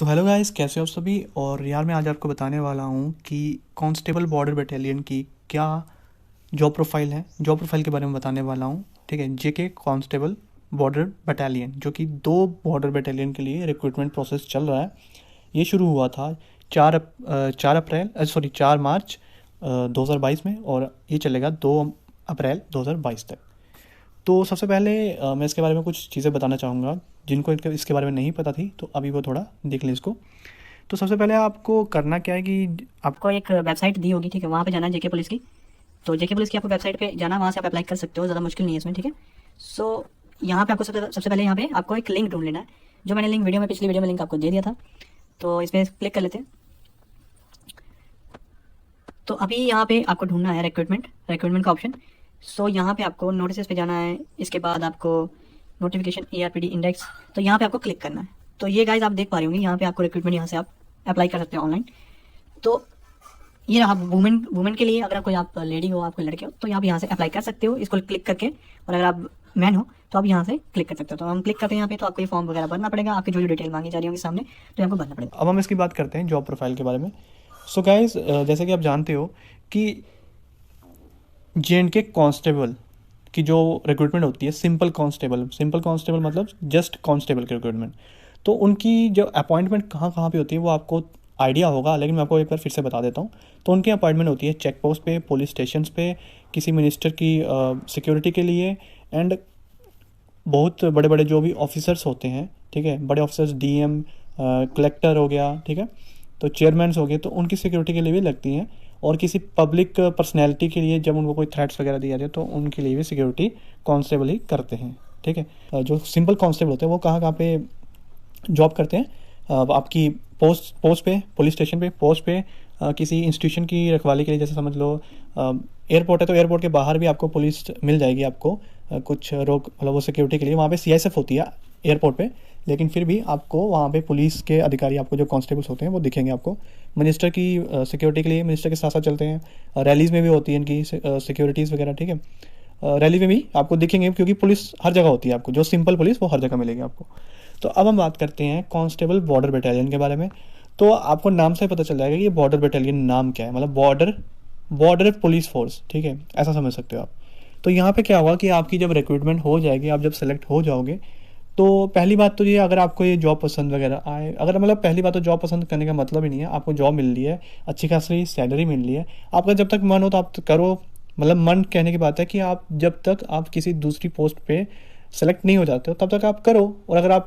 So hello guys, कैसे हो आप सभी। और यार मैं आज आपको बताने वाला हूँ कि कांस्टेबल बॉर्डर बटालियन की क्या जॉब प्रोफाइल है। जॉब प्रोफाइल के बारे में बताने वाला हूँ, ठीक है। जेके कांस्टेबल बॉर्डर बटालियन, जो कि 2 बॉर्डर बटालियन के लिए रिक्रूटमेंट प्रोसेस चल रहा है। ये शुरू हुआ था 4 मार्च 2022 में, और ये चलेगा 2 अप्रैल 2022 तक। तो सबसे पहले मैं इसके बारे में कुछ चीज़ें बताना चाहूँगा जिनको इसके बारे में नहीं पता थी, तो अभी वो थोड़ा देख लें इसको। तो सबसे पहले आपको करना क्या है कि आपको एक वेबसाइट दी होगी, ठीक है। वहाँ पे जाना है जेके पुलिस की। तो जेके पुलिस की आपको वेबसाइट पे जाना, वहाँ से आप अप्लाई कर सकते हो, ज़्यादा मुश्किल नहीं है इसमें, ठीक है। सो यहाँ पे आपको सबसे पहले यहाँ पे आपको एक लिंक ढूंढ लेना है, जो मैंने लिंक पिछली वीडियो में लिंक आपको दे दिया था। तो इस पर क्लिक कर लेते हैं। तो अभी यहाँ पे आपको ढूंढना है रिक्रूटमेंट का ऑप्शन। सो यहाँ पे आपको नोटिस पे जाना है। इसके बाद आपको नोटिफिकेशन ERPD इंडेक्स, तो यहाँ पे आपको क्लिक करना है। तो ये गाइज आप देख पा रहे होंगे, यहाँ पे आपको रिक्रूटमेंट, यहाँ से आप अप्लाई कर सकते हो ऑनलाइन। तो ये रहा वुमेन के लिए। अगर कोई आप लेडी हो, आप कोई लड़के हो, तो आप यहाँ से अप्लाई कर सकते हो इसको क्लिक करके। और अगर आप मैन हो तो आप यहाँ से क्लिक कर सकते हो। तो हम क्लिक करते हैं यहाँ पे, तो आपको ये फॉर्म वगैरह भरना पड़ेगा, आपकी जो डिटेल मांगी जा रही होंगी सामने, तो आपको भरना पड़ेगा। अब हम इसकी बात करते हैं जॉब प्रोफाइल के बारे में। सो गाइस, जैसे कि आप जानते हो कि JNK कांस्टेबल की जो रिक्रूटमेंट होती है, सिंपल कांस्टेबल मतलब जस्ट कांस्टेबल की रिक्रूटमेंट, तो उनकी जो अपॉइंटमेंट कहाँ कहाँ पे होती है वो आपको आइडिया होगा, लेकिन मैं आपको एक बार फिर से बता देता हूँ। तो उनकी अपॉइंटमेंट होती है चेक पोस्ट पे, पुलिस स्टेशन पे, किसी मिनिस्टर की सिक्योरिटी के लिए, एंड बहुत बड़े बड़े जो भी ऑफिसर्स होते हैं, ठीक है, बड़े ऑफिसर्स, DM, कलेक्टर हो गया, ठीक है, तो चेयरमैन्स हो गए, तो उनकी सिक्योरिटी के लिए भी लगती हैं। और किसी पब्लिक पर्सनैलिटी के लिए जब उनको कोई थ्रेट्स वगैरह दिए जाते हैं, तो उनके लिए भी सिक्योरिटी कांस्टेबल ही करते हैं, ठीक है। जो सिंपल कांस्टेबल होते हैं वो कहाँ कहाँ पे जॉब करते हैं। आपकी पोस्ट पे, पुलिस स्टेशन पे, पोस्ट पे, किसी इंस्टीट्यूशन की रखवाली के लिए, जैसे समझ लो एयरपोर्ट है, तो एयरपोर्ट के बाहर भी आपको पुलिस मिल जाएगी आपको, कुछ रोक मतलब वो सिक्योरिटी के लिए। वहाँ पे CISF होती है एयरपोर्ट पे, लेकिन फिर भी आपको वहाँ पे पुलिस के अधिकारी, आपको जो कांस्टेबल्स होते हैं वो दिखेंगे आपको। मिनिस्टर की सिक्योरिटी के लिए मिनिस्टर के साथ साथ चलते हैं। रैलीज़ में भी होती है इनकी सिक्योरिटीज़ वगैरह, ठीक है। रैली में भी आपको दिखेंगे, क्योंकि पुलिस हर जगह होती है, आपको जो सिंपल पुलिस वो हर जगह मिलेगी आपको। तो अब हम बात करते हैं कांस्टेबल बॉर्डर बटालियन के बारे में। तो आपको नाम से पता चल जाएगा कि ये बॉर्डर बटालियन नाम क्या है, मतलब बॉर्डर बॉर्डर पुलिस फोर्स, ठीक है, ऐसा समझ सकते हो आप। तो यहाँ पे क्या होगा कि आपकी जब रिक्रूटमेंट हो जाएगी, आप जब सेलेक्ट हो जाओगे, तो पहली बात तो ये, अगर आपको ये जॉब पसंद वगैरह आए, अगर मतलब पहली बात तो जॉब पसंद करने का मतलब ही नहीं है, आपको जॉब मिल रही है, अच्छी खासी सैलरी मिल रही है, आपका जब तक मन हो तो आप करो। मतलब मन कहने की बात है कि आप जब तक आप किसी दूसरी पोस्ट पे सेलेक्ट नहीं हो जाते हो तब तक आप करो। और अगर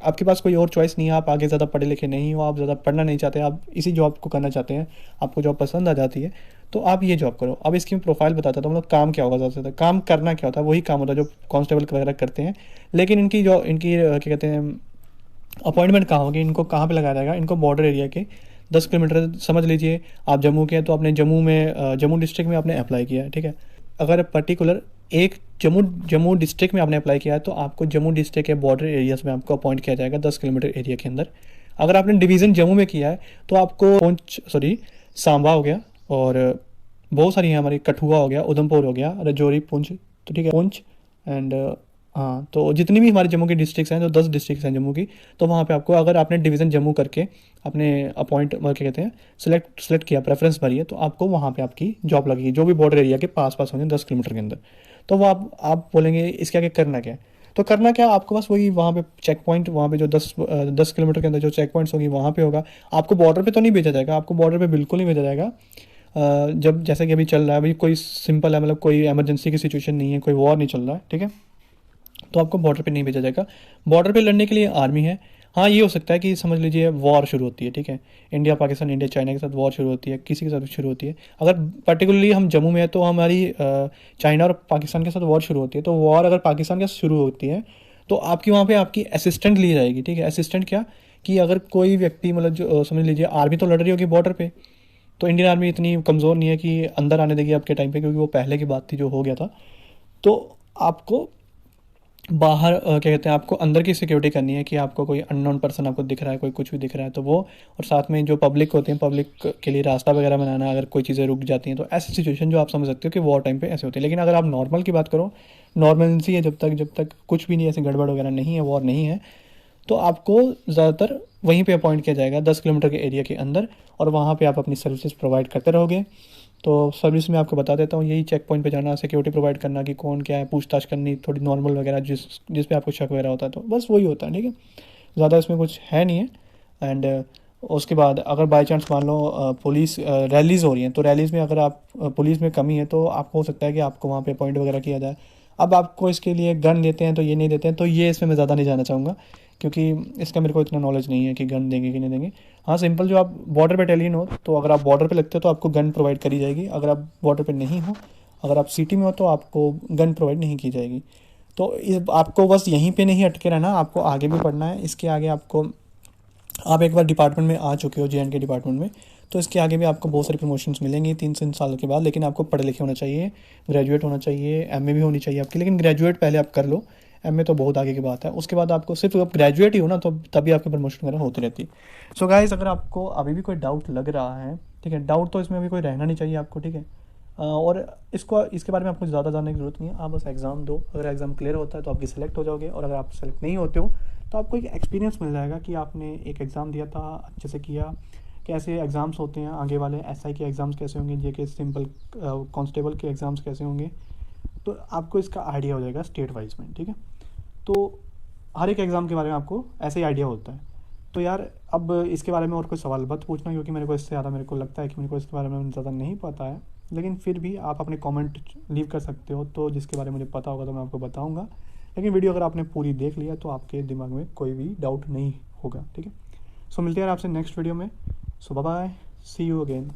आपके पास कोई और चॉइस नहीं है, आप आगे ज़्यादा पढ़े लिखे नहीं हो, आप ज़्यादा पढ़ना नहीं चाहते, आप इसी जॉब को करना चाहते हैं, आपको जॉब पसंद आ जाती है, तो आप ये जॉब करो। अब इसकी प्रोफाइल बताता था, मतलब काम क्या होगा, ज़्यादा से ज़्यादा काम करना क्या होता है, वही काम होता है जो कांस्टेबल वगैरह करते हैं। लेकिन इनकी क्या कहते हैं, अपॉइंटमेंट कहाँ होगी, इनको कहाँ पे लगाया जाएगा, इनको बॉर्डर एरिया के 10 किलोमीटर समझ लीजिए। आप जम्मू के हैं तो आपने जम्मू डिस्ट्रिक्ट में आपने अप्लाई किया है, ठीक है। अगर पर्टिकुलर एक जम्मू डिस्ट्रिक्ट में आपने अप्लाई किया है, तो आपको जम्मू डिस्ट्रिक्ट के बॉर्डर एरियाज में आपको अपॉइंट किया जाएगा 10 किलोमीटर एरिया के अंदर। अगर आपने डिवीज़न जम्मू में किया है तो आपको सांबा हो गया, और बहुत सारी हैं हमारी, कठुआ हो गया, उधमपुर हो गया, राजौरी, पुंछ, तो ठीक है, पुंछ एंड हाँ, तो जितनी भी हमारे जम्मू की डिस्ट्रिक्ट्स हैं, जो 10 डिस्ट्रिक्ट्स हैं जम्मू की, तो वहाँ पे आपको, अगर आपने डिवीज़न जम्मू करके अपने क्या कहते हैं, सेलेक्ट किया, प्रेफरेंस भरी है, तो आपको वहाँ पे आपकी जॉब लगेगी, जो भी बॉर्डर एरिया के पास पास होंगे 10 किलोमीटर के अंदर। तो वो आप बोलेंगे इसके आगे करना क्या है। तो करना क्या, आपको बस वही वहाँ पे चेक पॉइंट, वहाँ पे जो 10 किलोमीटर के अंदर जो चेक पॉइंट्स होगी वहाँ पे होगा। आपको बॉर्डर पे तो नहीं भेजा जाएगा, आपको बॉर्डर पे बिल्कुल नहीं भेजा जाएगा। जब जैसे कि अभी चल रहा है, अभी कोई सिंपल है, मतलब कोई इमरजेंसी की सिचुएशन नहीं है, कोई वॉर नहीं चल रहा है, ठीक है, तो आपको बॉर्डर पे नहीं भेजा जाएगा। बॉर्डर पे लड़ने के लिए आर्मी है। हाँ, ये हो सकता है कि समझ लीजिए वॉर शुरू होती है, ठीक है, इंडिया पाकिस्तान, इंडिया चाइना के साथ वॉर शुरू होती है, किसी के साथ शुरू होती है। अगर पर्टिकुलरली हम जम्मू में है तो हमारी चाइना और पाकिस्तान के साथ वॉर शुरू होती है। तो वॉर अगर पाकिस्तान के साथ शुरू होती है, तो आपकी वहाँ पे आपकी असिस्टेंट ली जाएगी, ठीक है। असिस्टेंट क्या, कि अगर कोई व्यक्ति, मतलब जो समझ लीजिए आर्मी तो लड़ रही होगी बॉर्डर पे, तो इंडियन आर्मी इतनी कमज़ोर नहीं है कि अंदर आने देगी आपके टाइम पे, क्योंकि वो पहले की बात थी जो हो गया था। तो आपको बाहर क्या कहते हैं, आपको अंदर की सिक्योरिटी करनी है, कि आपको कोई अननोन पर्सन आपको दिख रहा है, कोई कुछ भी दिख रहा है तो वो, और साथ में जो पब्लिक होती है, पब्लिक के लिए रास्ता वगैरह बनाना, अगर कोई चीज़ें रुक जाती हैं, तो ऐसी सिचुएशन जो आप समझ सकते हो कि वॉर टाइम पे ऐसे होती है। लेकिन अगर आप नॉर्मल की बात करो, नॉर्मलसी है, जब तक कुछ भी नहीं, ऐसी गड़बड़ वगैरह नहीं है, वॉर नहीं है, तो आपको ज़्यादातर वहीं पे अपॉइंट किया जाएगा 10 किलोमीटर के एरिया के अंदर, और वहाँ पे आप अपनी सर्विसेज प्रोवाइड करते रहोगे। तो सर्विस में आपको बता देता हूँ, यही चेक पॉइंट पे जाना, सिक्योरिटी प्रोवाइड करना कि कौन क्या है, पूछताछ करनी थोड़ी नॉर्मल वगैरह, जिस पे आपको शक वगैरह होता है, तो बस वही होता है, ठीक है। ज़्यादा इसमें कुछ है नहीं है। एंड उसके बाद अगर बाई चांस मान लो पुलिस रैलीज़ हो रही हैं, तो रैलीज़ में अगर आप पुलिस में कमी है तो आपको हो सकता है कि आपको वहाँ पे अपॉइंट वगैरह किया जाए। अब आपको इसके लिए गन देते हैं तो ये नहीं देते हैं, तो ये इसमें मैं ज़्यादा नहीं जाना चाहूँगा, क्योंकि इसका मेरे को इतना नॉलेज नहीं है कि गन देंगे कि नहीं देंगे। हाँ, सिंपल जो आप बॉर्डर बटालियन हो, तो अगर आप बॉर्डर पे लगते हो तो आपको गन प्रोवाइड करी जाएगी। अगर आप बॉर्डर पे नहीं हो, अगर आप सिटी में हो, तो आपको गन प्रोवाइड नहीं की जाएगी। तो आपको बस यहीं पे नहीं अटके रहना, आपको आगे भी पढ़ना है। इसके आगे आपको, आप एक बार डिपार्टमेंट में आ चुके हो JNK डिपार्टमेंट में, तो इसके आगे भी आपको बहुत सारी प्रमोशंस मिलेंगी 3 साल के बाद। लेकिन आपको पढ़े लिखे होना चाहिए, ग्रेजुएट होना चाहिए, MA भी होनी चाहिए आपकी, लेकिन ग्रेजुएट पहले आप कर लो, MA तो बहुत आगे की बात है। उसके बाद आपको सिर्फ अब ग्रेजुएट ही हो ना, तो तभी आपकी प्रमोशन वगैरह होती रहती है। सो गाइस, अगर आपको अभी भी कोई डाउट लग रहा है, ठीक है, डाउट तो इसमें अभी कोई रहना नहीं चाहिए आपको, ठीक है। और इसके बारे में आपको ज़्यादा जानने की ज़रूरत नहीं है, आप बस एग्ज़ाम दो। अगर एग्ज़ाम क्लियर होता है तो आपकी सेलेक्ट हो जाओगे, और अगर आप सेलेक्ट नहीं होते हो तो आपको एक एक्सपीरियंस मिल जाएगा कि आपने एक एग्ज़ाम दिया था, अच्छे से किया, कैसे एग्ज़ाम्स होते हैं आगे वाले, SI के एग्ज़ाम्स कैसे होंगे, JK सिंपल कांस्टेबल के एग्ज़ाम्स कैसे होंगे, तो आपको इसका आइडिया हो जाएगा स्टेट वाइज में, ठीक है। तो हर एक एग्ज़ाम के बारे में आपको ऐसे ही आइडिया होता है। तो यार, अब इसके बारे में और कोई सवाल मत पूछना, क्योंकि मेरे को इससे ज़्यादा, मेरे को लगता है कि मेरे को इसके बारे में ज़्यादा नहीं पता है। लेकिन फिर भी आप अपने कमेंट लीव कर सकते हो, तो जिसके बारे में मुझे पता होगा तो मैं आपको बताऊंगा। लेकिन वीडियो अगर आपने पूरी देख लिया तो आपके दिमाग में कोई भी डाउट नहीं होगा, ठीक है। सो मिलते हैं आपसे नेक्स्ट वीडियो में। So bye bye, see you again.